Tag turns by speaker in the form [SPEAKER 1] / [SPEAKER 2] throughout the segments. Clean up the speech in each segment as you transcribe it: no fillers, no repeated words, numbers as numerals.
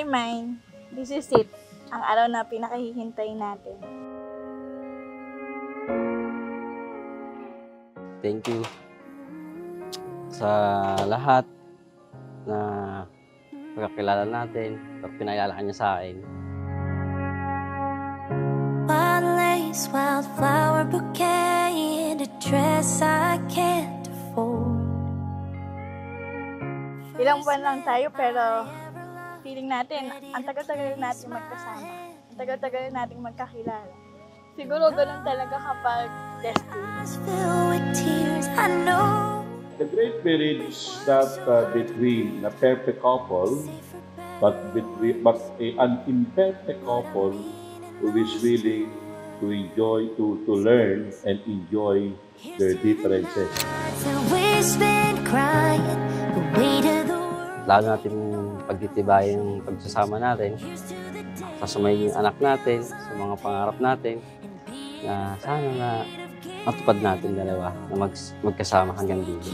[SPEAKER 1] Mine, this is it. Ang araw na pinakahihintay natin.
[SPEAKER 2] Thank you sa lahat na pagkakilala natin, pinakilala ka niya sa akin.
[SPEAKER 3] One lace, wildflower bouquet, and a dress I can't afford.
[SPEAKER 1] Ilang buwan lang tayo pero feeling natin, ang tagal-tagal natin magkasama. Ang tagal-tagal natin magkakilala. Siguro ganun talaga kapag destiny.
[SPEAKER 4] The great marriage is not between a perfect couple, but an imperfect couple who is willing to enjoy, to learn and enjoy their differences.
[SPEAKER 2] Lalo natin pagtitibayan yung pagsasama natin, sa sumayin yung anak natin, sa mga pangarap natin, na sana na matupad natin dalawa na magkasama hanggang dulo.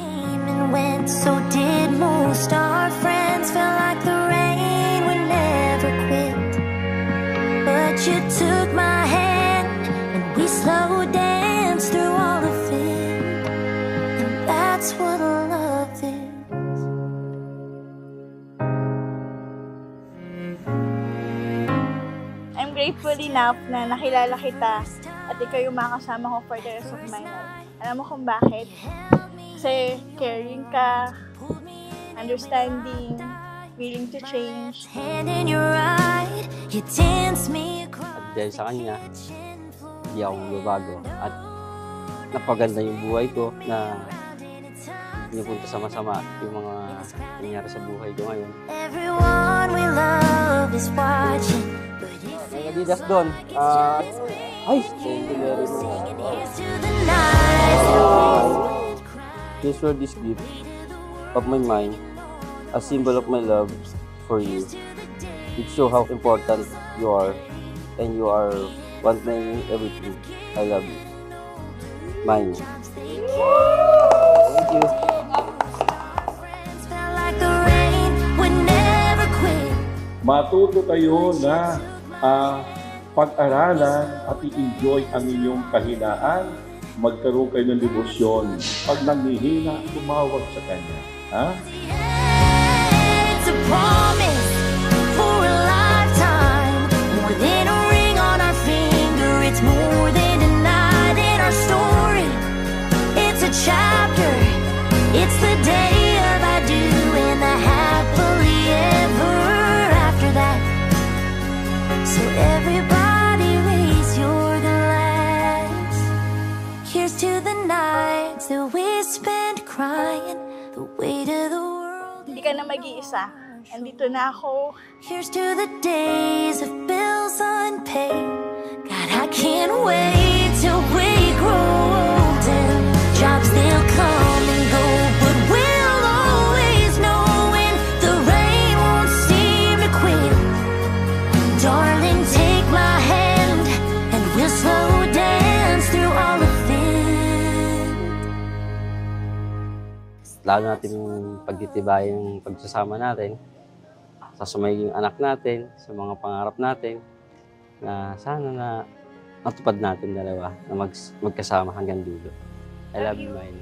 [SPEAKER 3] So did most our friends, felt like the rain would never quit. But you took my hand and we slow danced through all of it. And that's what love is.
[SPEAKER 1] I'm grateful enough na nakilala kita at ikaw yung makasama ko for the rest of my life. Alam mo kung bakit? Kasi caring ka, understanding, willing to change.
[SPEAKER 3] Hand in your ride, you dance me across.
[SPEAKER 2] At dahil sa kanya, hindi ako magbabago. At napaganda yung buhay ko na pinupunta sa masama yung mga nangyari sa buhay ko ngayon.
[SPEAKER 3] Everyone we love is watching.
[SPEAKER 2] May Adidas doon. Ay, thank you very much. Please for this gift of my mind, a symbol of my love for you. It shows how important you are, and you are one thing everything. I love you. Mine. Thank you.
[SPEAKER 4] Matuto kayo na pag-aralan at i-enjoy ang inyong kahinaan, magkaroon kayo ng debosyon. Pag nanghihina, tumawag sa Kanya. Ha?
[SPEAKER 3] It's a promise for a lifetime. More than a ring on our finger. It's more than a night in our story. It's a chapter. It's the day of I do and the happily ever after that. So everybody raise your glass. Here's to the nights that we spent crying, the weight of the world.
[SPEAKER 1] Hindi ka na mag-iisa. Andito na ako.
[SPEAKER 3] Here's to the days of bills unpaid. God, I can't wait till we grow old and jobs they'll come and go, but we'll always know when the rain won't seem to quit. Darling, take my hand and we'll slow dance through all of it.
[SPEAKER 2] Lalo natin pagtitibayan yung pagsasama natin, sa sumayin yung anak natin, sa mga pangarap natin, na sana na matupad natin dalawa na magkasama hanggang dulo. I love you, Mine.